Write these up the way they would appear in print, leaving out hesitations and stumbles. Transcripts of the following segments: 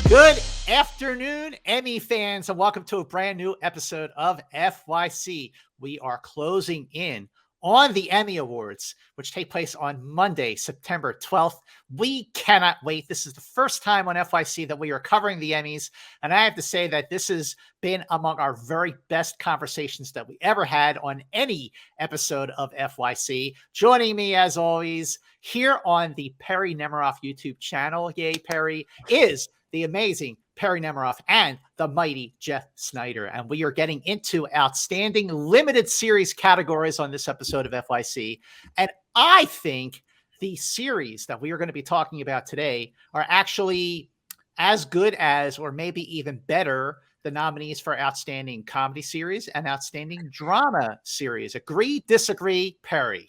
Good afternoon, Emmy fans, and welcome to a brand new episode of FYC. We are closing in on the Emmy Awards, which take place on Monday, September 12th. We cannot wait. This is the first time on FYC that we are covering the Emmys, and I have to say that this has been among our very best conversations that we ever had on any episode of FYC. Joining me, as always, here on the Perri Nemiroff YouTube channel, yay, Perri, is the amazing Perri Nemiroff and the mighty Jeff Snyder. And we are getting into outstanding limited series categories on this episode of FYC. And I think the series that we are going to be talking about today are actually as good as, or maybe even better, the nominees for Outstanding Comedy Series and Outstanding Drama Series. Agree, disagree, Perri?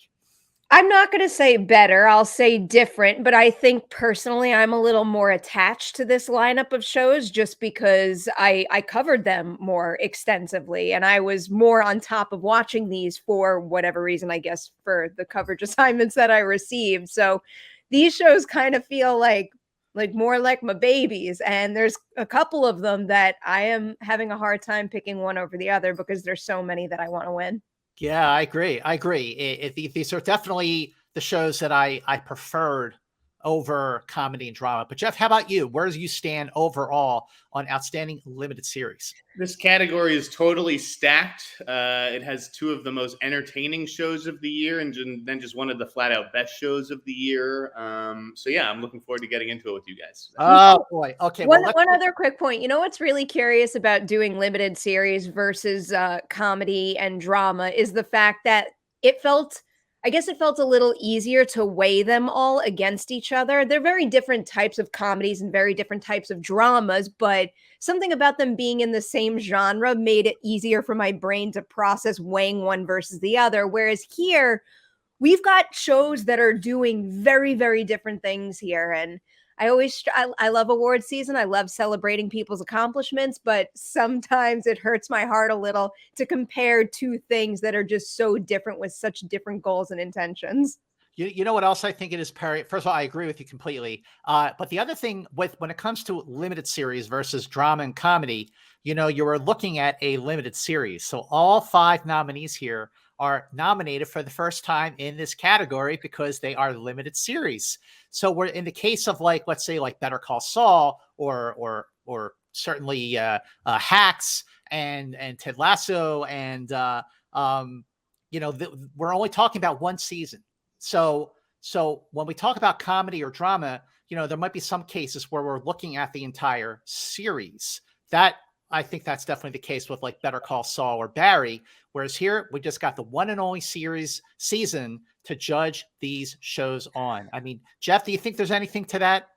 I'm not going to say better. I'll say different, but I think personally I'm a little more attached to this lineup of shows just because I covered them more extensively and I was more on top of watching these for whatever reason, I guess, for the coverage assignments that I received. So these shows kind of feel like more like my babies, and there's a couple of them that I am having a hard time picking one over the other because there's so many that I want to win. Yeah, I agree. These are definitely the shows that I preferred over comedy and drama. But Jeff, how about you? Where do you stand overall on Outstanding Limited Series? This category is totally stacked. It has two of the most entertaining shows of the year and then just one of the flat out best shows of the year. So yeah, I'm looking forward to getting into it with you guys. Oh boy. Okay. One other quick point. You know what's really curious about doing limited series versus comedy and drama is the fact that it felt a little easier to weigh them all against each other. They're very different types of comedies and very different types of dramas, but something about them being in the same genre made it easier for my brain to process weighing one versus the other. Whereas here, we've got shows that are doing very, very different things here. And I love award season. I love celebrating people's accomplishments, but sometimes it hurts my heart a little to compare two things that are just so different with such different goals and intentions. You know what else I think it is, Perri? First of all, I agree with you completely. But the other thing when it comes to limited series versus drama and comedy, you are looking at a limited series. So all 5 nominees here are nominated for the first time in this category because they are limited series. So we're in the case of let's say Better Call Saul or certainly Hacks and Ted Lasso and we're only talking about one season. So when we talk about comedy or drama, there might be some cases where we're looking at the entire series. I think that's definitely the case with Better Call Saul or Barry. Whereas here, we just got the one and only season to judge these shows on. I mean, Jeff, do you think there's anything to that?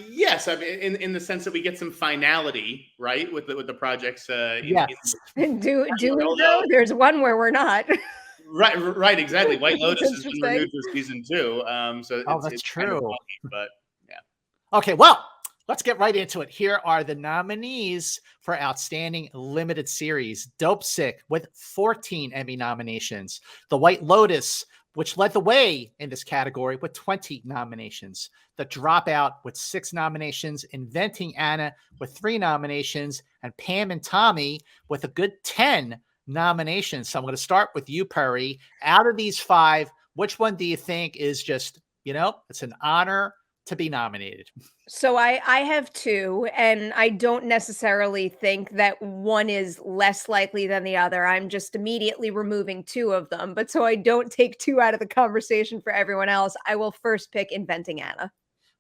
Yes. I mean, in the sense that we get some finality, right, with the projects. Yes. Do we know? There's one where we're not. Right, exactly. White Lotus has been renewed for season 2. So that's true. Kind of funky, but yeah. Okay, well, let's get right into it. Here are the nominees for Outstanding Limited Series. Dopesick with 14 Emmy nominations. The White Lotus, which led the way in this category with 20 nominations. The Dropout with 6 nominations. Inventing Anna with 3 nominations. And Pam and Tommy with a good 10 nominations. So I'm going to start with you, Perri. Out of these 5, which one do you think is just, it's an honor to be nominated? So I have 2, and I don't necessarily think that one is less likely than the other. I'm just immediately removing 2 of them. But so I don't take 2 out of the conversation for everyone else, I will first pick Inventing Anna.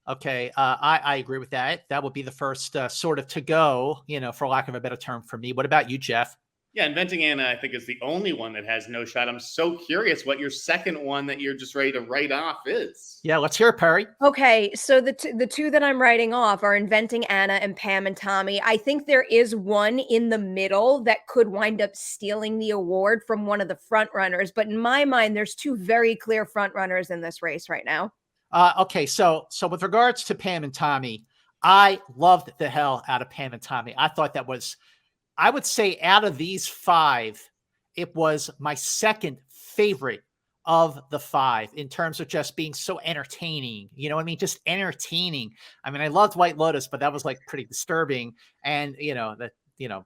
Okay, I agree with that. That would be the first sort of to go, for lack of a better term for me. What about you, Jeff? Yeah, Inventing Anna, I think, is the only one that has no shot. I'm so curious what your second one that you're just ready to write off is. Yeah, let's hear it, Perri. Okay, so the two that I'm writing off are Inventing Anna and Pam and Tommy. I think there is one in the middle that could wind up stealing the award from one of the frontrunners. But in my mind, there's 2 very clear frontrunners in this race right now. Okay, so with regards to Pam and Tommy, I loved the hell out of Pam and Tommy. I thought that was, I would say out of these 5, it was my second favorite of the 5 in terms of just being so entertaining. You know what I mean? Just entertaining. I mean, I loved White Lotus, but that was like pretty disturbing. And,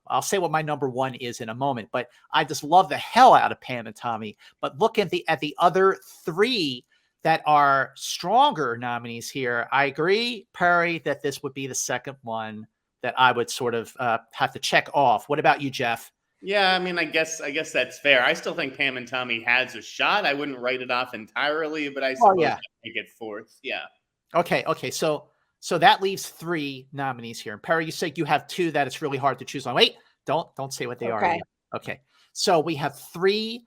I'll say what my number 1 is in a moment, but I just love the hell out of Pam and Tommy. But look at the other 3 that are stronger nominees here. I agree, Perry, that this would be the second one that I would sort of have to check off. What about you, Jeff? Yeah, I mean, I guess that's fair. I still think Pam and Tommy has a shot. I wouldn't write it off entirely, but I suppose I'd make it 4th. Yeah. Okay. So that leaves 3 nominees here. And Perry, you say you have 2 that it's really hard to choose on. Wait, don't say what they are yet. Okay. So we have three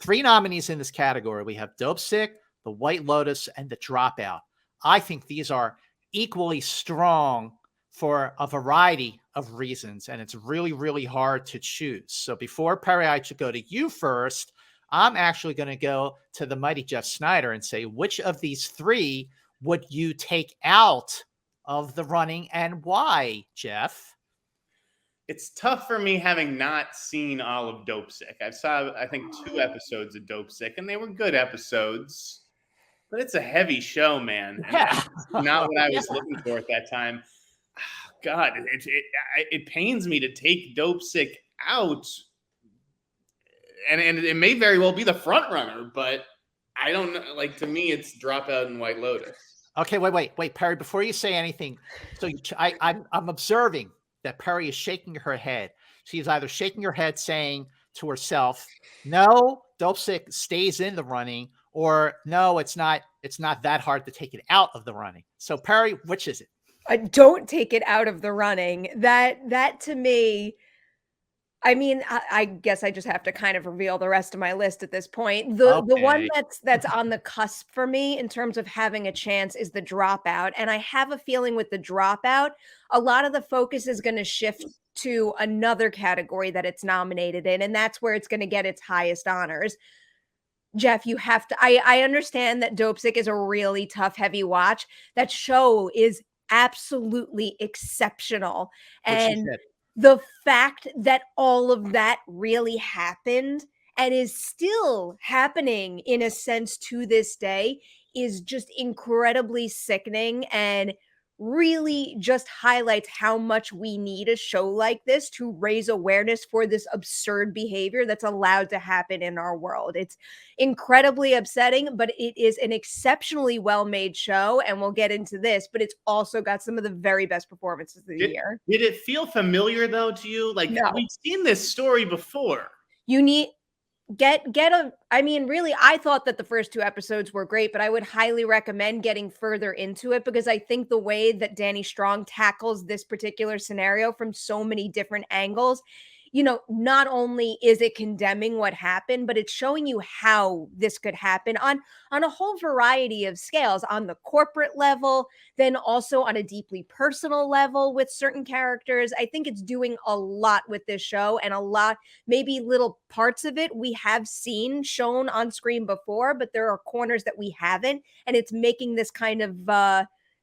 nominees in this category. We have Dopesick, The White Lotus, and The Dropout. I think these are equally strong for a variety of reasons, and it's really, really hard to choose. So before, Perry, I should go to you first. I'm actually going to go to the mighty Jeff Snyder and say, which of these 3 would you take out of the running and why, Jeff? It's tough for me having not seen all of Dopesick. I think 2 episodes of Dopesick, and they were good episodes, but it's a heavy show, man. And that's not what I was looking for at that time. God, it pains me to take Dopesick out, and it may very well be the front runner, but I don't know. Like, to me, it's Dropout and White Lotus. Okay, wait, Perry. Before you say anything, so I'm observing that Perry is shaking her head. She's either shaking her head, saying to herself, "No, Dopesick stays in the running," or "No, it's not that hard to take it out of the running." So, Perry, which is it? Don't take it out of the running. That to me, I mean, I guess I just have to kind of reveal the rest of my list at this point. The one that's on the cusp for me in terms of having a chance is The Dropout. And I have a feeling with The Dropout, a lot of the focus is going to shift to another category that it's nominated in, and that's where it's going to get its highest honors. Jeff, you have to, I understand that Dopesick is a really tough, heavy watch. That show is absolutely exceptional. And the fact that all of that really happened and is still happening in a sense to this day is just incredibly sickening and really just highlights how much we need a show like this to raise awareness for this absurd behavior that's allowed to happen in our world. It's incredibly upsetting, but it is an exceptionally well-made show, and we'll get into this, but it's also got some of the very best performances of the year. Did it feel familiar, though, to you? Like, no. We've seen this story before. You need... I mean, really, I thought that the first 2 episodes were great, but I would highly recommend getting further into it because I think the way that Danny Strong tackles this particular scenario from so many different angles, not only is it condemning what happened, but it's showing you how this could happen on a whole variety of scales, on the corporate level, then also on a deeply personal level with certain characters. I think it's doing a lot with this show, and a lot, maybe little parts of it we have seen shown on screen before, but there are corners that we haven't, and it's making this kind of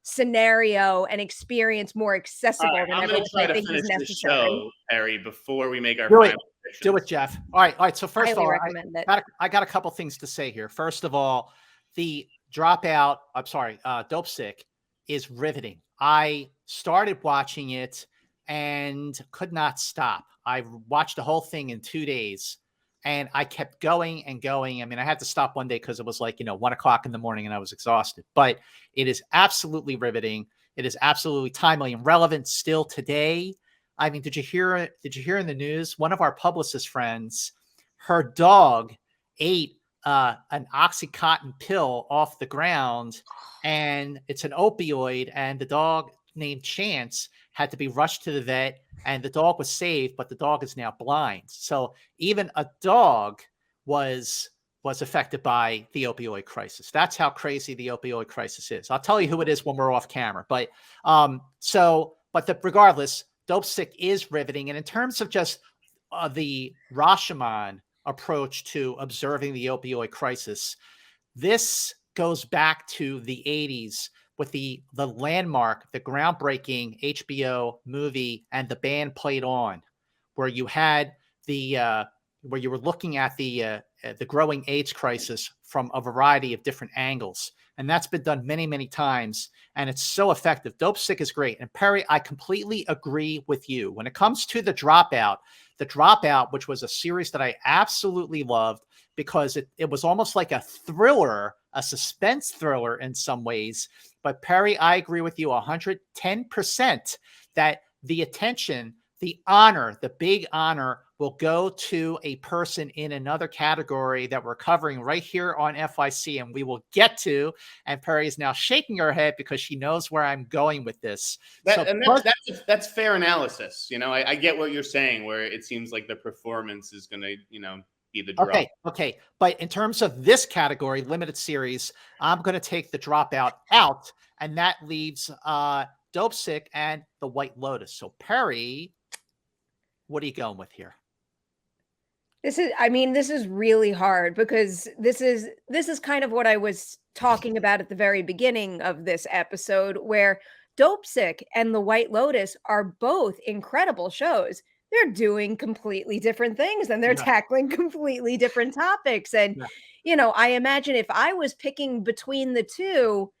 scenario and experience more accessible than I'm ever, going to try I to think finish is the necessary. show, Perry, before we make our Do final predictions. Do it, Jeff. All right. So first of all, I got a couple things to say here. First of all, the Dropout, Dopesick is riveting. I started watching it and could not stop. I watched the whole thing in 2 days. And I kept going and going. I mean, I had to stop one day because it was like, 1:00 in the morning and I was exhausted. But it is absolutely riveting. It is absolutely timely and relevant still today. I mean, did you hear in the news? One of our publicist friends, her dog ate an Oxycontin pill off the ground, and it's an opioid. And the dog, named Chance, had to be rushed to the vet, and the dog was saved, but the dog is now blind. So even a dog was affected by the opioid crisis. That's how crazy the opioid crisis is. I'll tell you who it is when we're off camera. But regardless, Dopesick is riveting. And in terms of just the Rashomon approach to observing the opioid crisis, this goes back to the 80s with the landmark, the groundbreaking HBO movie And the Band Played On, where you had where you were looking at the the growing AIDS crisis from a variety of different angles. And that's been done many, many times. And it's so effective. Dopesick is great. And Perri, I completely agree with you. When it comes to The Dropout, which was a series that I absolutely loved because it was almost like a thriller, a suspense thriller in some ways. But Perri, I agree with you 110% that the attention, the honor, the big honor will go to a person in another category that we're covering right here on FYC, and we will get to. And Perri is now shaking her head because she knows where I'm going with this. That's fair analysis. You know, I get what you're saying, where it seems like the performance is going to, be the draw. Okay. But in terms of this category, limited series, I'm going to take The Dropout out, and that leaves Dopesick and The White Lotus. So Perri, what are you going with here? This is really hard because this is kind of what I was talking about at the very beginning of this episode, where Dopesick and The White Lotus are both incredible shows. They're doing completely different things and they're tackling completely different topics. And, I imagine if I was picking between the two,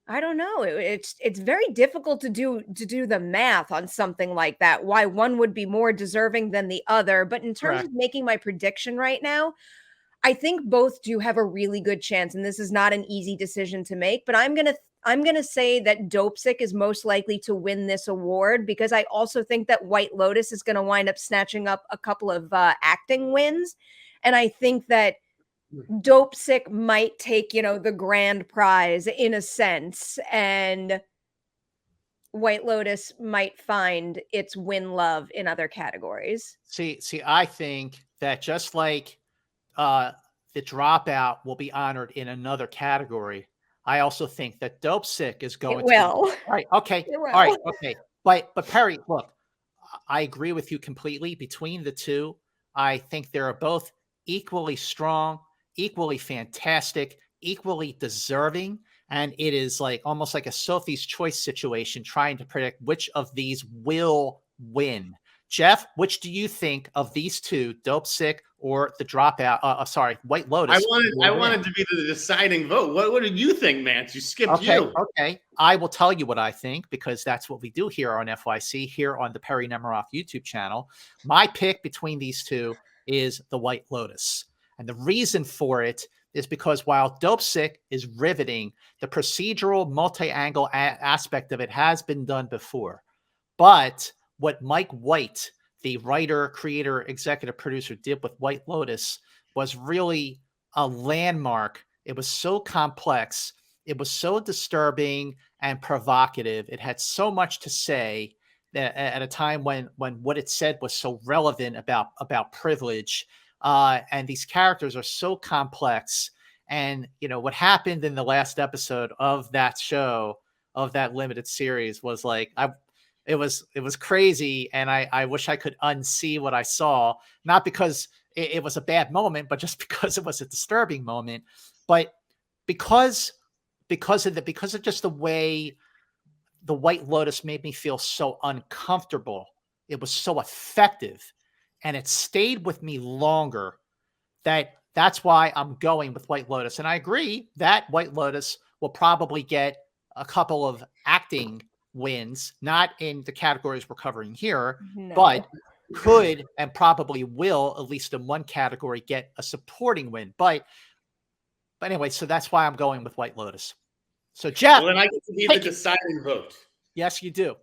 I don't know. It's very difficult to do the math on something like that. Why one would be more deserving than the other. But in terms of making my prediction right now, I think both do have a really good chance. And this is not an easy decision to make. But I'm gonna say that Dopesick is most likely to win this award because I also think that White Lotus is going to wind up snatching up a couple of acting wins, and I think that Dopesick might take, the grand prize in a sense, and White Lotus might find its win love in other categories. See, I think that just like The Dropout will be honored in another category, I also think that Dopesick is going to. All right. Okay. All right. Okay. But Perri, look, I agree with you completely. Between the two, I think they are both equally strong, equally fantastic, equally deserving. And it is like almost like a Sophie's Choice situation, trying to predict which of these will win. Jeff, which do you think of these two, Dopesick or The Dropout? White Lotus. I wanted to be the deciding vote. What did you think, Mance? You skipped you. Okay. I will tell you what I think because that's what we do here on FYC, here on the Perri Nemiroff YouTube channel. My pick between these two is The White Lotus. And the reason for it is because while Dopesick is riveting, the procedural multi-angle aspect of it has been done before. But what Mike White, the writer, creator, executive producer, did with White Lotus was really a landmark. It was so complex. It was so disturbing and provocative. It had so much to say that at a time when what it said was so relevant about privilege. And these characters are so complex. And, what happened in the last episode of that show, of that limited series, was like, it was crazy. And I wish I could unsee what I saw, not because it was a bad moment, but just because it was a disturbing moment. But because of just the way The White Lotus made me feel so uncomfortable, it was so effective, and it stayed with me longer. That's why I'm going with White Lotus. And I agree that White Lotus will probably get a couple of acting wins, not in the categories we're covering here, but could and probably will, at least in one category, get a supporting win. But anyway, so that's why I'm going with White Lotus. So Jeff, well, then I get to be the deciding vote. Yes, you do.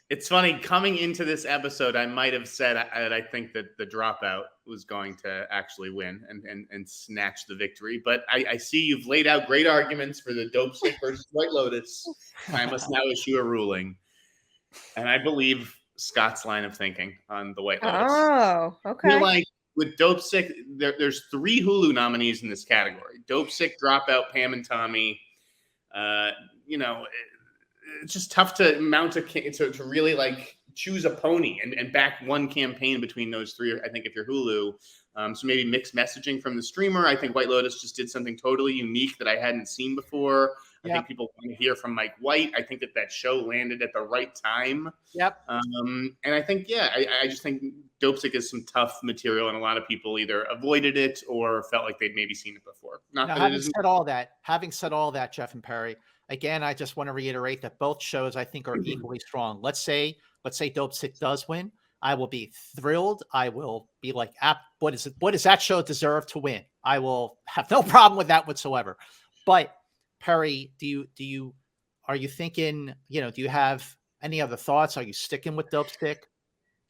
It's funny, coming into this episode, I might have said I think that The Dropout was going to actually win and snatch the victory. But I see you've laid out great arguments for the Dopesick versus White Lotus. I must now issue a ruling. And I believe Scott's line of thinking on the White Lotus. Oh, okay. I feel like with Dopesick, there's 3 Hulu nominees in this category. Dopesick, Dropout, Pam and Tommy. It's just tough to mount to really like choose a pony and back one campaign between those 3. I think if you're Hulu, so maybe mixed messaging from the streamer. I think White Lotus just did something totally unique that I hadn't seen before. I think people want to hear from Mike White. I think that show landed at the right time. Yep. And I think, I just think Dopesick is some tough material, and a lot of people either avoided it or felt like they'd maybe seen it before. Not Now, that it isn't. having said all that, Jeff and Perry, again, I just want to reiterate that both shows I think are equally strong. Let's say Dopesick does win. I will be thrilled. I will be like, what is it? What does that show deserve to win? I will have no problem with that whatsoever. But Perry, are you thinking, do you have any other thoughts? Are you sticking with Dopesick?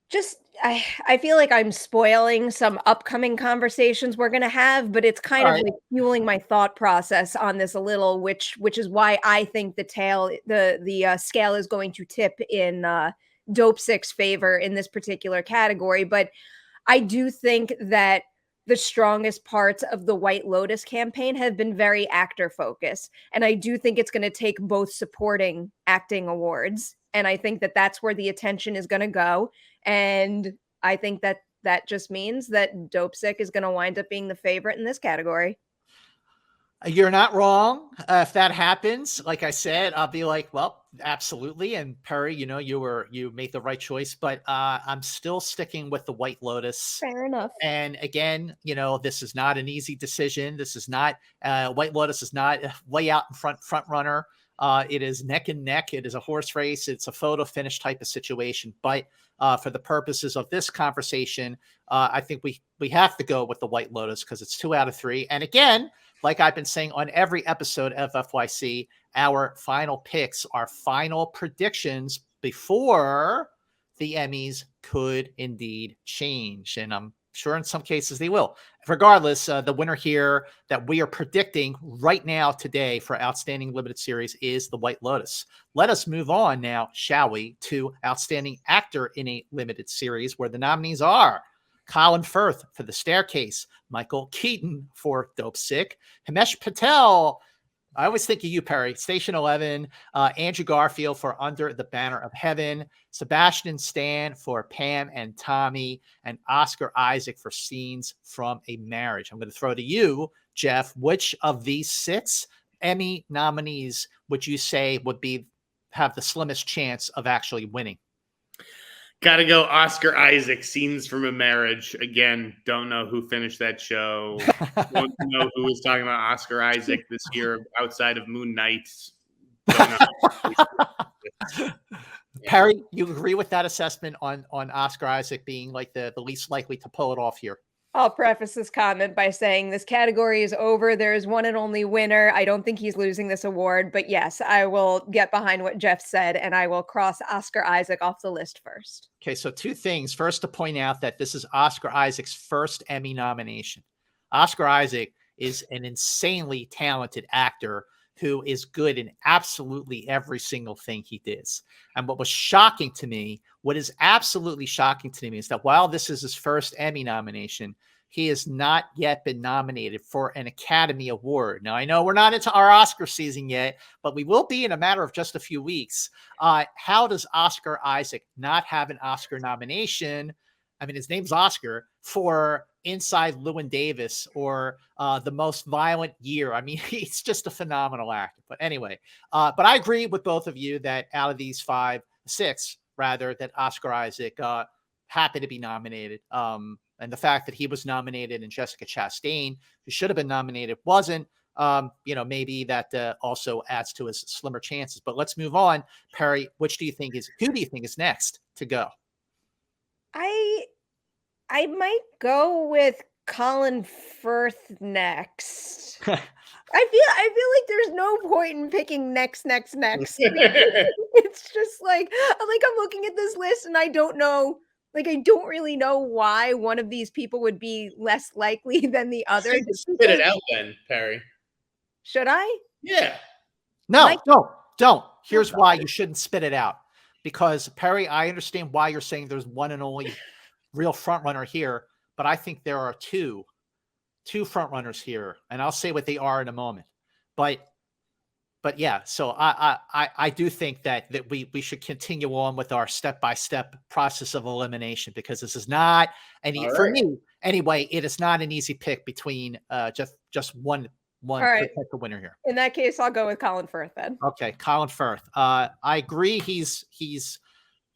Just I feel like I'm spoiling some upcoming conversations we're gonna have, but it's kind All of right. like fueling my thought process on this a little, which is why I think the scale is going to tip in Dopesick's favor in this particular category. But I do think that the strongest parts of the White Lotus campaign have been very actor focused, and I do think it's going to take both supporting acting awards, and I think that that's where the attention is going to go. And I think that just means that Dopesick is going to wind up being the favorite in this category. You're not wrong. If that happens, like I said, I'll be like, well, absolutely. And Perry, you made the right choice, but I'm still sticking with the White Lotus. Fair enough. And again, this is not an easy decision. This is not White Lotus is not way out in front runner. It is neck and neck. It is a horse race. It's a photo finish type of situation. But for the purposes of this conversation, I think we have to go with the White Lotus because it's 2 out of 3. And again, like I've been saying on every episode of FYC, our final picks, our final predictions before the Emmys could indeed change. And I'm sure in some cases they will. Regardless, the winner here that we are predicting right now today for Outstanding Limited Series is the White Lotus. Let us move on now, shall we, to Outstanding Actor in a Limited Series, where the nominees are Colin Firth for The Staircase, Michael Keaton for Dopesick, Himesh Patel, I always think of you, Perry, Station 11, Andrew Garfield for Under the Banner of Heaven, Sebastian Stan for Pam and Tommy, and Oscar Isaac for Scenes from a Marriage. I'm going to throw to you, Jeff. Which of these 6 Emmy nominees would you say would have the slimmest chance of actually winning? Got to go Oscar Isaac, Scenes from a Marriage. Again, don't know who finished that show. Don't know who was talking about Oscar Isaac this year outside of Moon Knight. Don't know. Perry, you agree with that assessment on Oscar Isaac being like the least likely to pull it off here? I'll preface this comment by saying this category is over. There is one and only winner. I don't think he's losing this award, but yes, I will get behind what Jeff said, and I will cross Oscar Isaac off the list first. Okay, so 2 things. First, to point out that this is Oscar Isaac's first Emmy nomination. Oscar Isaac is an insanely talented actor who is good in absolutely every single thing he does. And what is absolutely shocking to me is that while this is his first Emmy nomination, he has not yet been nominated for an Academy Award. Now, I know we're not into our Oscar season yet, but we will be in a matter of just a few weeks. How does Oscar Isaac not have an Oscar nomination? I mean, his name's Oscar for Inside Llewyn Davis or The Most Violent Year. I mean, he's just a phenomenal actor. But anyway, but I agree with both of you that out of these 6, rather, that Oscar Isaac happened to be nominated. And the fact that he was nominated and Jessica Chastain, who should have been nominated, wasn't, maybe that also adds to his slimmer chances. But let's move on. Perry, who do you think is next to go? I might go with Colin Firth next. I feel like there's no point in picking next. It's just like I'm looking at this list and I don't know. Like, I don't really know why one of these people would be less likely than the other. Spit it out then, Perry. Should I? Yeah. No, don't. Here's why you shouldn't spit it out. Because, Perry, I understand why you're saying there's one and only real front runner here, but I think there are two front runners here, and I'll say what they are in a moment. But yeah, so I do think that we should continue on with our step-by-step process of elimination, because this is not for me anyway. It is not an easy pick between just one potential winner here. In that case, I'll go with Colin Firth then. Okay, Colin Firth. I agree. He's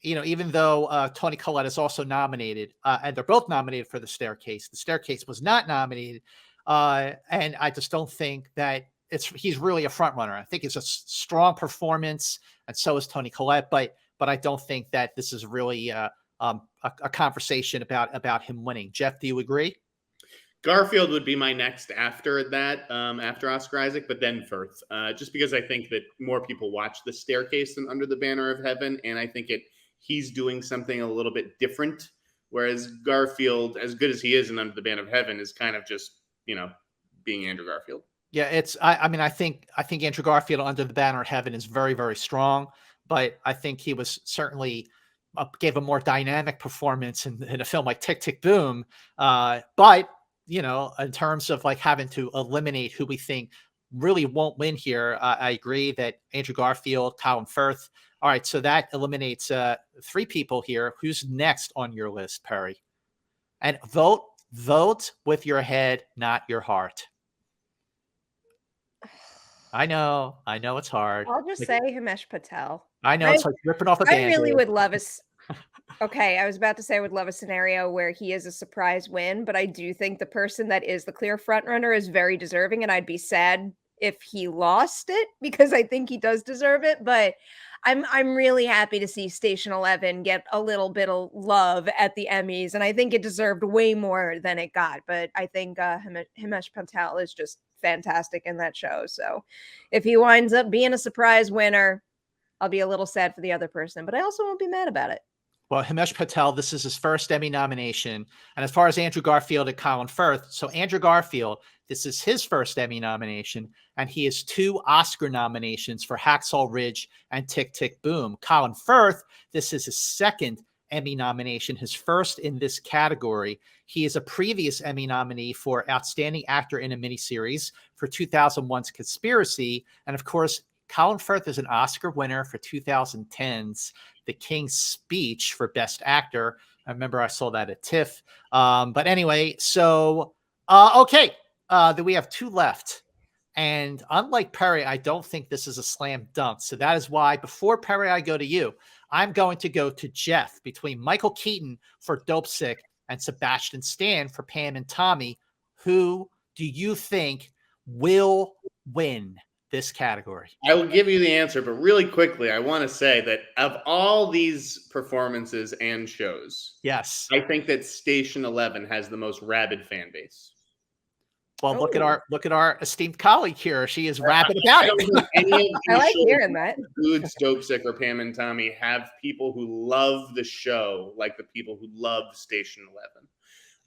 even though Toni Collette is also nominated, and they're both nominated for The Staircase was not nominated, and I just don't think that he's really a front runner. I think it's a strong performance, and so is Toni Collette, but I don't think that this is really a conversation about him winning. Jeff, do you agree? Garfield would be my next after that, after Oscar Isaac, but then Firth, just because I think that more people watch The Staircase than Under the Banner of Heaven, and I think he's doing something a little bit different, whereas Garfield, as good as he is in Under the Banner of Heaven, is kind of just, being Andrew Garfield. Yeah, I think Andrew Garfield Under the Banner of Heaven is very, very strong, but I think he was certainly gave a more dynamic performance in a film like Tick, Tick, Boom. But in terms of like having to eliminate who we think really won't win here, I agree that Andrew Garfield, Colin Firth. All right, so that eliminates 3 people here. Who's next on your list, Perri? And vote with your head, not your heart. I know it's hard. I'll just say Himesh Patel. I know it's like ripping off a Band-Aid. I really would love okay, I was about to say I would love a scenario where he is a surprise win, but I do think the person that is the clear front runner is very deserving, and I'd be sad if he lost it because I think he does deserve it. But I'm really happy to see Station 11 get a little bit of love at the Emmys, and I think it deserved way more than it got. But I think Himesh Patel is just fantastic in that show. So if he winds up being a surprise winner, I'll be a little sad for the other person, but I also won't be mad about it. Well, Himesh Patel, this is his first Emmy nomination. And as far as Andrew Garfield and Colin Firth, so Andrew Garfield, this is his first Emmy nomination, and he has 2 Oscar nominations for Hacksaw Ridge and Tick, Tick, Boom. Colin Firth, this is his second Emmy nomination, his first in this category. He is a previous Emmy nominee for Outstanding Actor in a Miniseries for 2001's Conspiracy. And of course, Colin Firth is an Oscar winner for 2010's The King's Speech for Best Actor. I remember I saw that at TIFF. But anyway, so, okay. Then we have 2 left. And unlike Perri, I don't think this is a slam dunk. So that is why, before Perri, I go to you, I'm going to go to Jeff between Michael Keaton for Dopesick and Sebastian Stan for Pam and Tommy. Who do you think will win this category? I will give you the answer, but really quickly, I want to say that of all these performances and shows, yes, I think that Station 11 has the most rabid fan base. Well, look at our esteemed colleague here. She is rabid about it. I like hearing that. Foods, Dopesick, or Pam and Tommy have people who love the show like the people who love Station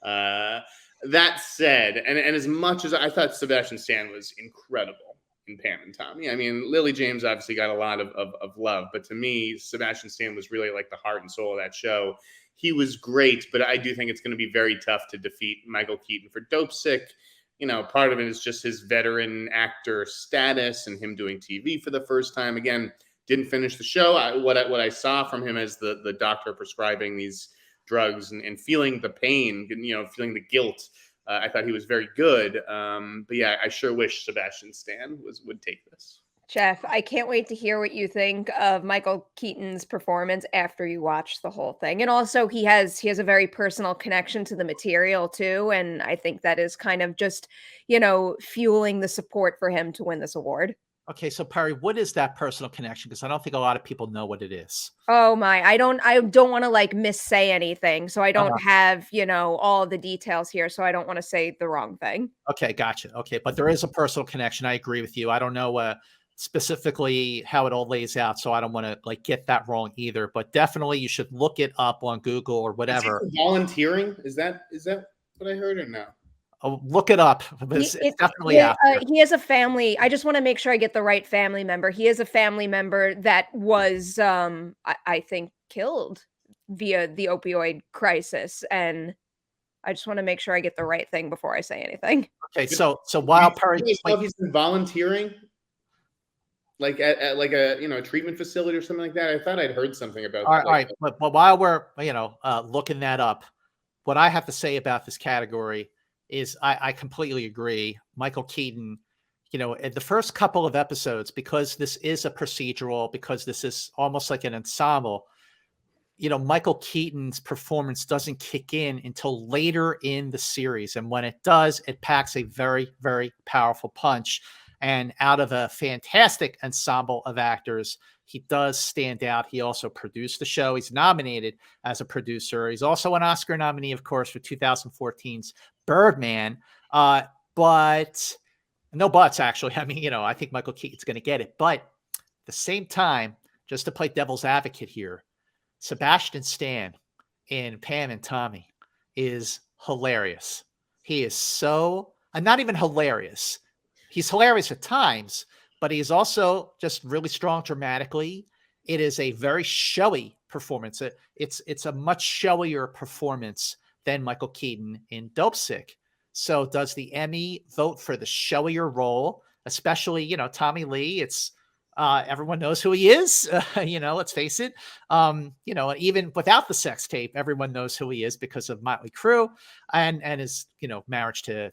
11. That said, and as much as I thought Sebastian Stan was incredible in Pam and Tommy, I mean, Lily James obviously got a lot of love, but to me, Sebastian Stan was really like the heart and soul of that show. He was great, but I do think it's going to be very tough to defeat Michael Keaton for Dopesick. Part of it is just his veteran actor status and him doing TV for the first time. Again, didn't finish the show. What I saw from him as the doctor prescribing these drugs and feeling the pain, feeling the guilt, I thought he was very good. But yeah, I sure wish Sebastian Stan would take this. Jeff, I can't wait to hear what you think of Michael Keaton's performance after you watch the whole thing. And also he has a very personal connection to the material too. And I think that is kind of just, fueling the support for him to win this award. Okay, so Perri, what is that personal connection? Because I don't think a lot of people know what it is. Oh my, I don't want to like missay anything. So I don't have, all the details here. So I don't want to say the wrong thing. Okay, gotcha. Okay, but there is a personal connection. I agree with you. I don't know specifically how it all lays out, so I don't want to like get that wrong either, but definitely you should look it up on Google or whatever. Volunteering, is that what I heard or no? Oh, look it up. It's definitely out there. He has a family. I just want to make sure I get the right family member. He is a family member that was I think killed via the opioid crisis, and I just want to make sure I get the right thing before I say anything. Okay, so while Perri, he's been volunteering like at like a treatment facility or something like that. I thought I'd heard something about that. All right. But while we're looking that up, what I have to say about this category is I completely agree. Michael Keaton, in the first couple of episodes, because this is a procedural, because this is almost like an ensemble, Michael Keaton's performance doesn't kick in until later in the series. And when it does, it packs a very, very powerful punch. And out of a fantastic ensemble of actors, he does stand out. He also produced the show. He's nominated as a producer. He's also an Oscar nominee, of course, for 2014's Birdman. But no buts, actually. I mean, I think Michael Keaton's going to get it. But at the same time, just to play devil's advocate here, Sebastian Stan in Pam and Tommy is hilarious. He is so, not even hilarious. He's hilarious at times, but he's also just really strong dramatically. It is a very showy performance. It's a much showier performance than Michael Keaton in Dopesick. So does the Emmy vote for the showier role, especially, Tommy Lee? It's everyone knows who he is. Let's face it. Even without the sex tape, everyone knows who he is because of Motley Crue and his, marriage to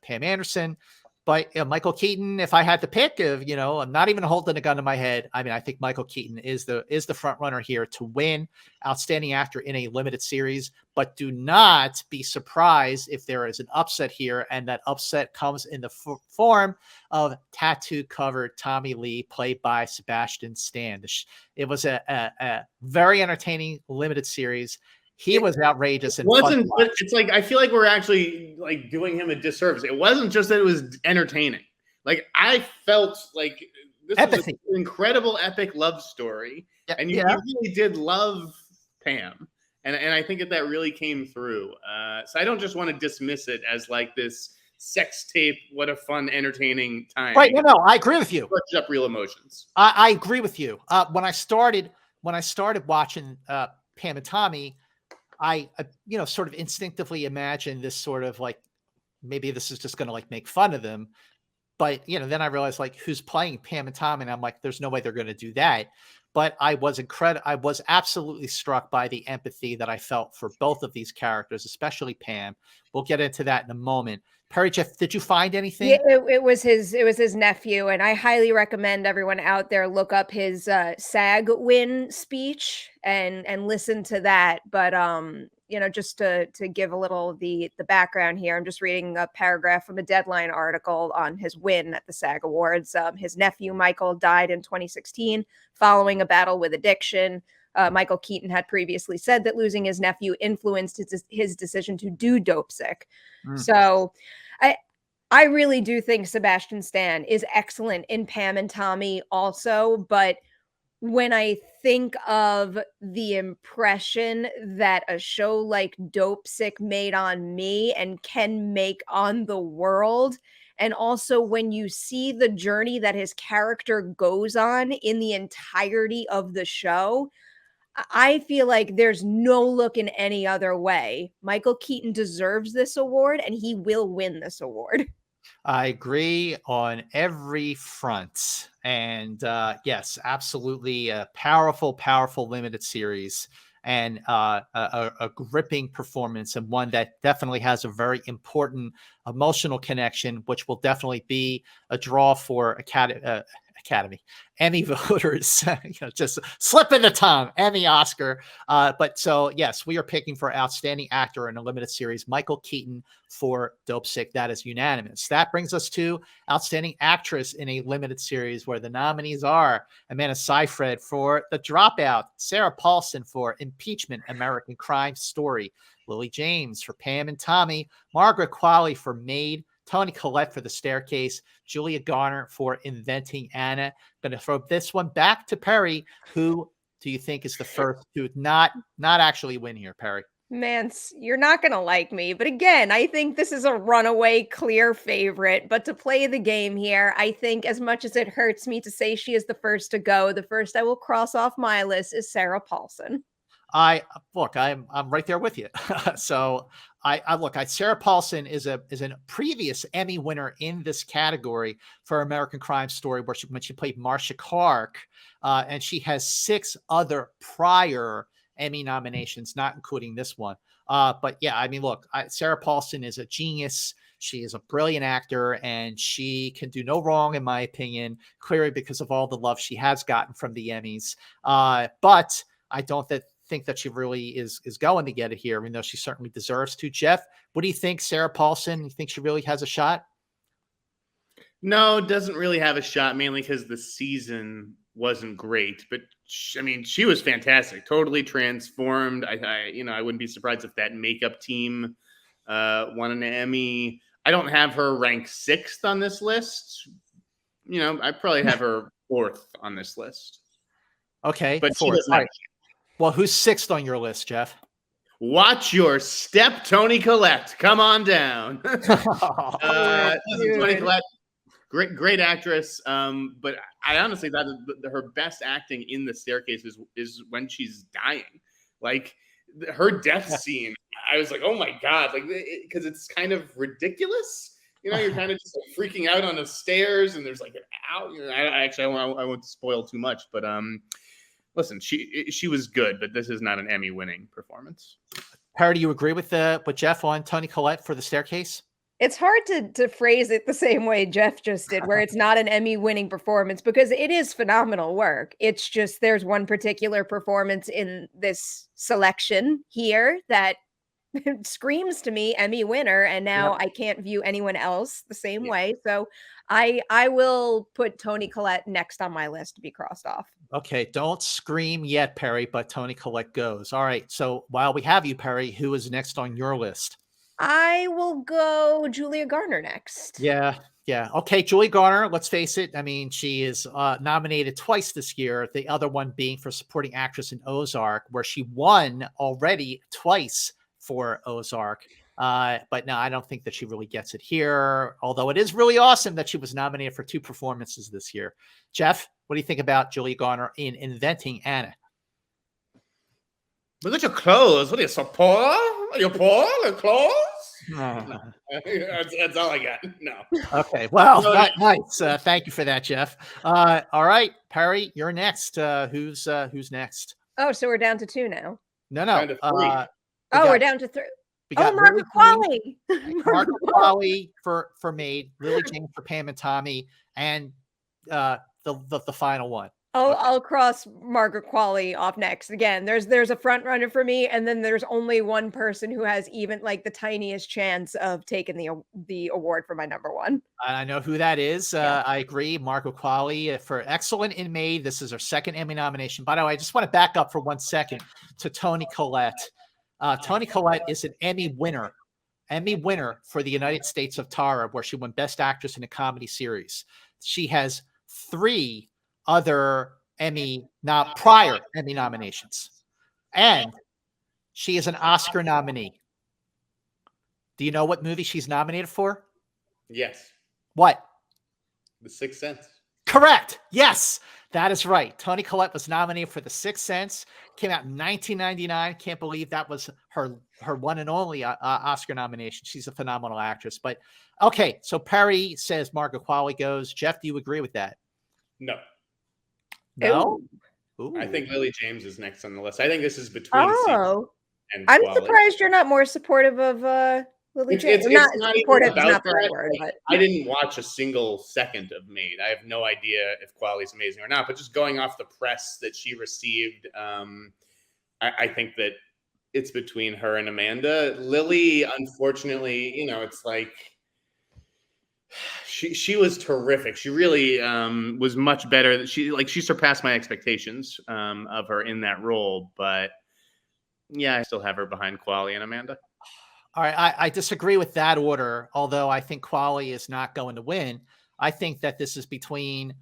Pam Anderson. But Michael Keaton, if I had to pick, I'm not even holding a gun to my head. I mean, I think Michael Keaton is the front runner here to win Outstanding Actor in a limited series. But do not be surprised if there is an upset here, and that upset comes in the form of tattoo-covered Tommy Lee, played by Sebastian Stan. It was a very entertaining limited series. He was outrageous and wasn't. But it's like I feel like we're actually like doing him a disservice. It wasn't just that it was entertaining. Like I felt like this was an incredible epic love story, and you really did love Pam, and I think that really came through. So I don't just want to dismiss it as like this sex tape. What a fun, entertaining time. Right? No, I agree with you. Touched up real emotions. I agree with you. When I started watching Pam and Tommy, I sort of instinctively imagined this sort of like, maybe this is just going to like make fun of them. But, then I realized like who's playing Pam and Tommy, and I'm like, there's no way they're going to do that. But I was absolutely struck by the empathy that I felt for both of these characters, especially Pam. We'll get into that in a moment. Perri, Jeff, did you find anything? Yeah, it was his nephew, and I highly recommend everyone out there look up his SAG win speech and listen to that. But just to give a little the background here, I'm just reading a paragraph from a Deadline article on his win at the SAG Awards. His nephew Michael died in 2016 following a battle with addiction. Michael Keaton had previously said that losing his nephew influenced his decision to do Dopesick. So I really do think Sebastian Stan is excellent in Pam and Tommy also, but when I think of the impression that a show like Dopesick made on me and can make on the world, and also when you see the journey that his character goes on in the entirety of the show, I feel like there's no looking any other way. Michael Keaton deserves this award, and he will win this award. I agree on every front. And yes, absolutely a powerful, powerful limited series, and a gripping performance, and one that definitely has a very important emotional connection, which will definitely be a draw for Emmy voters. Just slipping the tongue, Emmy, Oscar. But so yes, we are picking for Outstanding Actor in a limited series, Michael Keaton for Dopesick. That is unanimous. That brings us to Outstanding Actress in a limited series, where the nominees are Amanda Seyfried for The Dropout, Sarah Paulson for Impeachment: American Crime Story, Lily James for Pam and Tommy, Margaret Qualley for Maid, Toni Collette for The Staircase, Julia Garner for Inventing Anna. Going to throw this one back to Perri. Who do you think is the first to not actually win here, Perri? Mance, you're not going to like me, but again, I think this is a runaway clear favorite. But to play the game here, I think as much as it hurts me to say she is the first to go, the first I will cross off my list is Sarah Paulson. I'm right there with you. So Sarah Paulson is a previous Emmy winner in this category for American Crime Story, when she played Marcia Clark, and she has 6 other prior Emmy nominations, not including this one. But yeah, I mean, look, Sarah Paulson is a genius. She is a brilliant actor, and she can do no wrong, in my opinion, clearly because of all the love she has gotten from the Emmys. But I don't think that she really is going to get it here, even though she certainly deserves to. Jeff, what do you think? Sarah Paulson, you think she really has a shot? No, doesn't really have a shot, mainly because the season wasn't great. But she was fantastic, totally transformed. I wouldn't be surprised if that makeup team won an Emmy. I don't have her ranked 6th on this list. I probably have her 4th on this list. Okay, but 4th. She doesn't have. Well, who's 6th on your list, Jeff? Watch your step, Toni Collette. Come on down. Toni Collette, great actress. But I honestly thought that her best acting in The Staircase is when she's dying. Like her death scene, I was like, oh my God, like because it's kind of ridiculous. You're kind of just like freaking out on the stairs, and there's like an ow. I won't spoil too much, but listen, she was good, but this is not an Emmy-winning performance. Perri, do you agree with Jeff on Toni Collette for The Staircase? It's hard to phrase it the same way Jeff just did, where it's not an Emmy-winning performance, because it is phenomenal work. It's just there's one particular performance in this selection here that screams to me Emmy winner, and now I can't view anyone else the same way. So I will put Toni Collette next on my list to be crossed off. Okay, don't scream yet, Perri, but Toni Collette goes. All right, so while we have you, Perri, who is next on your list? I will go Julia Garner next. Yeah. Okay, Julia Garner, let's face it. I mean, she is nominated twice this year, the other one being for supporting actress in Ozark, where she won already twice for Ozark. But no, I don't think that she really gets it here, although it is really awesome that she was nominated for 2 performances this year. Jeff, what do you think about Julia Garner in Inventing Anna? Look at your clothes. What are you, so poor? Are you poor? Your clothes? That's all I got. No. Okay. Well, nice. Thank you for that, Jeff. All right, Perri, you're next. Who's next? Oh, so we're down to 2 now. No. We're down to 3. Margaret Qualley. Margaret Qualley for Maid, Lily James for Pam and Tommy, and the final one. I'll cross Margaret Qualley off next. Again, there's a front runner for me, and then there's only one person who has even like the tiniest chance of taking the award for my number 1. I know who that is. I agree. Margaret Qualley for Excellent in Maid. This is her 2nd Emmy nomination. By the way, I just want to back up for 1 second to Toni Collette. Toni Collette is an Emmy winner for the United States of Tara, where she won Best Actress in a Comedy Series. She has 3 other prior Emmy nominations, and she is an Oscar nominee. Do you know what movie she's nominated for? Yes. What? The Sixth Sense. Correct. Yes, that is right. Toni Collette was nominated for The Sixth Sense. Came out in 1999. Can't believe that was her one and only Oscar nomination. She's a phenomenal actress. But okay, so Perri says Margaret Qualley goes. Jeff, do you agree with that? No. No. Ooh. I think Lily James is next on the list. I think this is between. And I'm Qualley. surprised you're not more supportive of Lily James. It's not supportive is not the that. right word, but I didn't watch a single second of Maid. I have no idea if Qualley's amazing or not. But just going off the press that she received, I think that it's between her and Amanda. Lily, unfortunately, it's like she was terrific. She really was much better. She surpassed my expectations of her in that role. But yeah, I still have her behind Qualley and Amanda. All right, I disagree with that order, although I think Qualley is not going to win. I think that this is between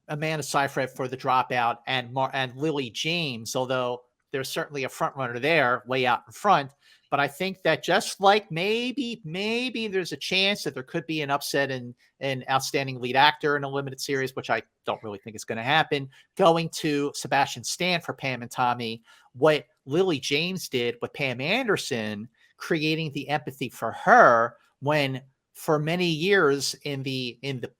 Amanda Seyfried for The Dropout and Lily James, although there's certainly a front runner there, way out in front. But I think that just like maybe there's a chance that there could be an upset in Outstanding Lead Actor in a limited series, which I don't really think is going to happen, going to Sebastian Stan for Pam and Tommy. What Lily James did with Pam Anderson, creating the empathy for her when for many years in the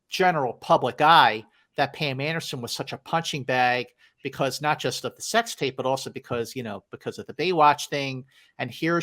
general public eye that Pam Anderson was such a punching bag because not just of the sex tape, but also because of the Baywatch thing. And here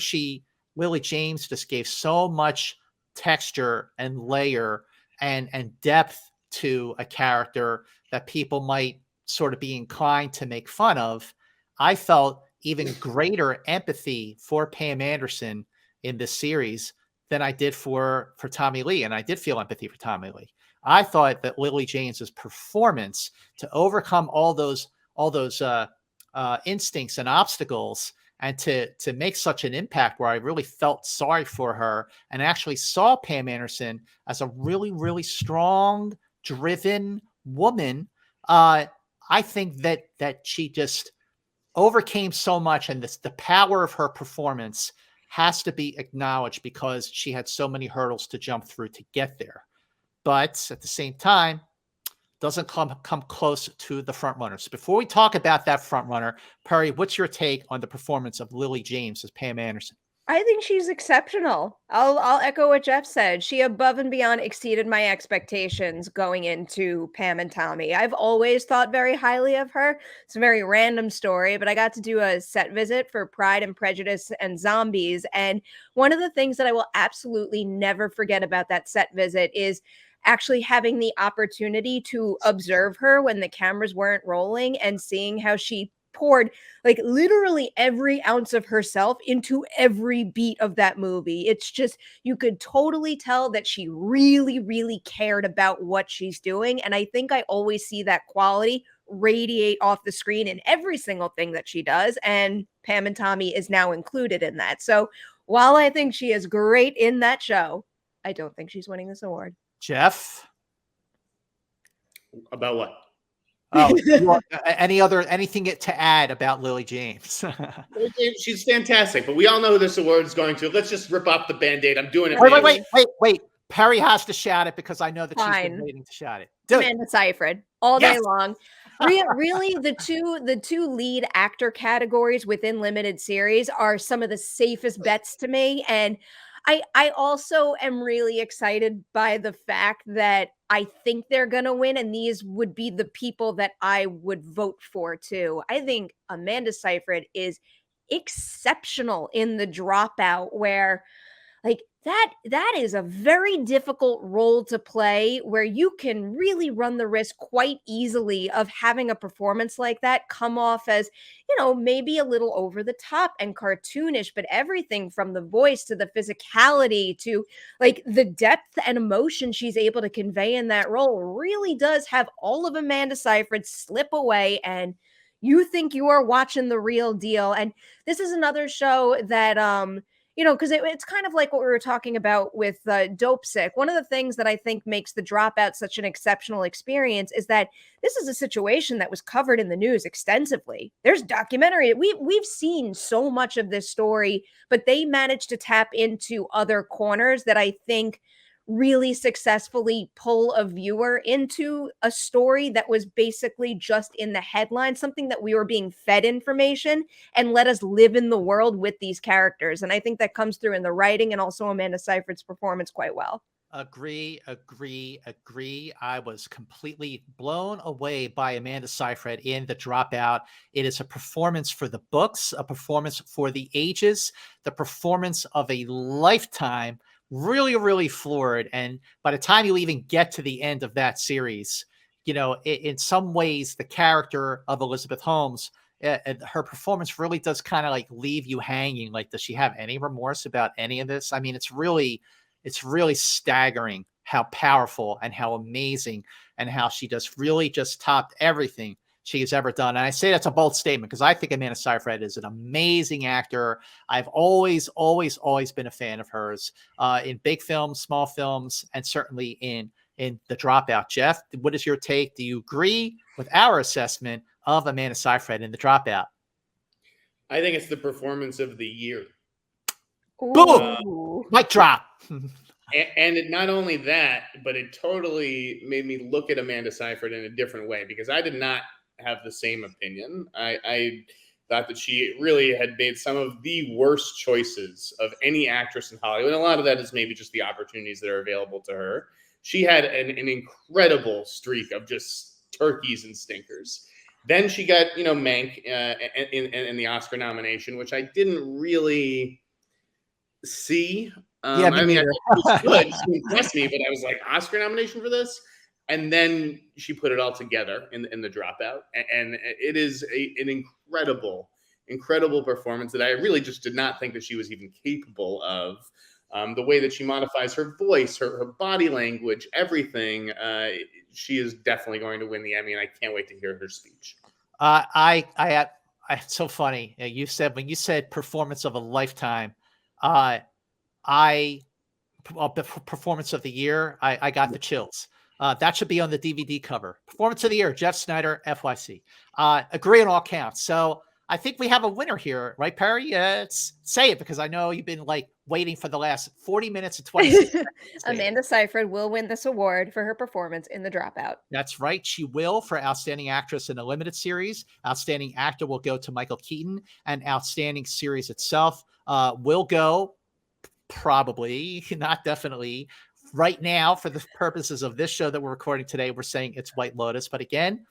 Lily James just gave so much texture and layer and depth to a character that people might sort of be inclined to make fun of. I felt even greater empathy for Pam Anderson in this series than I did for Tommy Lee. And I did feel empathy for Tommy Lee. I thought that Lily James's performance to overcome all those instincts and obstacles, and to make such an impact, where I really felt sorry for her and actually saw Pam Anderson as a really, really strong, driven woman. I think that she just overcame so much, and the power of her performance has to be acknowledged because she had so many hurdles to jump through to get there. But at the same time, doesn't come close to the frontrunners. Before we talk about that frontrunner, Perri, what's your take on the performance of Lily James as Pam Anderson? I think she's exceptional. I'll echo what Jeff said. She above and beyond exceeded my expectations going into Pam and Tommy. I've always thought very highly of her. It's a very random story, but I got to do a set visit for Pride and Prejudice and Zombies. And one of the things that I will absolutely never forget about that set visit is actually having the opportunity to observe her when the cameras weren't rolling and seeing how she poured like literally every ounce of herself into every beat of that movie. It's just, you could totally tell that she really, really cared about what she's doing. And I think I always see that quality radiate off the screen in every single thing that she does. And Pam and Tommy is now included in that. So while I think she is great in that show, I don't think she's winning this award. Jeff? About what? Oh, anything to add about Lily James? She's fantastic, but we all know who this award is going to. Let's just rip off the Band-Aid. I'm doing it. Wait. Perri has to shout it because I know that she's been waiting to shout it. Amanda Seyfried all day long. Really, the two lead actor categories within limited series are some of the safest bets to me. And I also am really excited by the fact that I think they're going to win, and these would be the people that I would vote for too. I think Amanda Seyfried is exceptional in The Dropout, where like that is a very difficult role to play, where you can really run the risk quite easily of having a performance like that come off as, maybe a little over the top and cartoonish, but everything from the voice to the physicality to like the depth and emotion she's able to convey in that role really does have all of Amanda Seyfried slip away, and you think you are watching the real deal. And this is another show that because it's kind of like what we were talking about with Dopesick. One of the things that I think makes The Dropout such an exceptional experience is that this is a situation that was covered in the news extensively. There's documentary. We've seen so much of this story, but they managed to tap into other corners that I think really successfully pull a viewer into a story that was basically just in the headline, something that we were being fed information, and let us live in the world with these characters. And I think that comes through in the writing and also Amanda Seyfried's performance quite well. Agree. I was completely blown away by Amanda Seyfried in The Dropout. It is a performance for the books, a performance for the ages, the performance of a lifetime. Really, really floored. And by the time you even get to the end of that series, in some ways, the character of Elizabeth Holmes, her performance really does kind of like leave you hanging. Like, does she have any remorse about any of this? I mean, it's really staggering how powerful and how amazing and how she just topped everything she has ever done. And I say that's a bold statement because I think Amanda Seyfried is an amazing actor. I've always been a fan of hers in big films, small films, and certainly in The Dropout. Jeff, what is your take? Do you agree with our assessment of Amanda Seyfried in The Dropout? I think it's the performance of the year. Boom! Mic drop. And not only that, but it totally made me look at Amanda Seyfried in a different way, because I did not have the same opinion. I thought that she really had made some of the worst choices of any actress in Hollywood. And a lot of that is maybe just the opportunities that are available to her. She had an incredible streak of just turkeys and stinkers. Then she got, Mank in the Oscar nomination, which I didn't really see. Yeah, I mean, it was good to impress me, but I was like, Oscar nomination for this? And then she put it all together in The Dropout. And it is an incredible incredible performance that I really just did not think that she was even capable of. The way that she modifies her voice, her body language, everything. She is definitely going to win the Emmy, and I can't wait to hear her speech. It's so funny. When you said performance of a lifetime, the performance of the year, I got the chills. That should be on the DVD cover. Performance of the year, Jeff Snyder, FYC. Agree on all counts. So I think we have a winner here, right, Perri? Say it, because I know you've been like waiting for the last 40 minutes and 26 seconds. Amanda Seyfried will win this award for her performance in The Dropout. That's right. She will, for Outstanding Actress in a Limited Series. Outstanding Actor will go to Michael Keaton, and Outstanding Series itself will go, probably, not definitely, right now, for the purposes of this show that we're recording today, we're saying it's White Lotus. But again,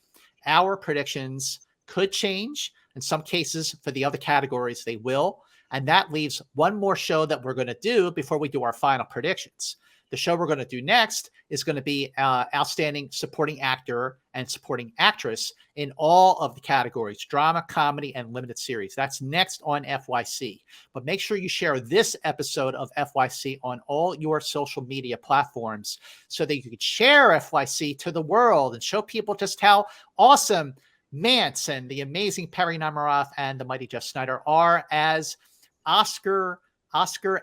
our predictions could change. In some cases, for the other categories, they will. And that leaves one more show that we're going to do before we do our final predictions. The show we're going to do next is going to be Outstanding Supporting Actor and Supporting Actress in all of the categories: drama, comedy, and limited series. That's next on FYC. But make sure you share this episode of FYC on all your social media platforms so that you can share FYC to the world and show people just how awesome Mance and the amazing Perri Nemiroff and the mighty Jeff Snyder are as Oscar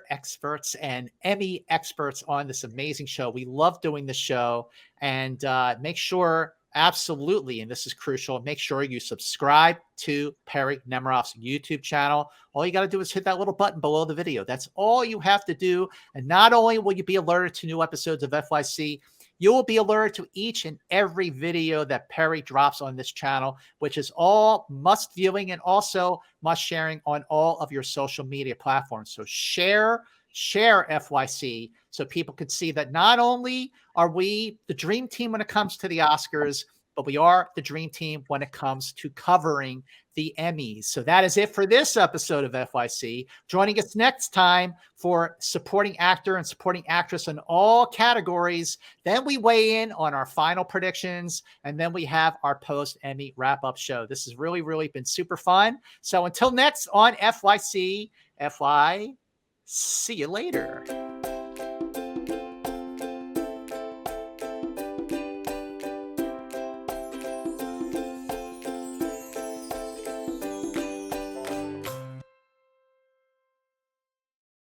experts and Emmy experts on this amazing show. We love doing the show, and make sure, absolutely, and this is crucial, make sure you subscribe to Perri Nemiroff's YouTube channel. All you got to do is hit that little button below the video. That's all you have to do. And not only will you be alerted to new episodes of FYC, you will be alerted to each and every video that Perri drops on this channel, which is all must viewing and also must sharing on all of your social media platforms. So share FYC so people could see that not only are we the dream team when it comes to the Oscars, but we are the dream team when it comes to covering the Emmys. So that is it for this episode of FYC. Joining us next time for supporting actor and supporting actress in all categories. Then we weigh in on our final predictions, and then we have our post-Emmy wrap-up show. This has really, really been super fun. So until next on FYC, see you later.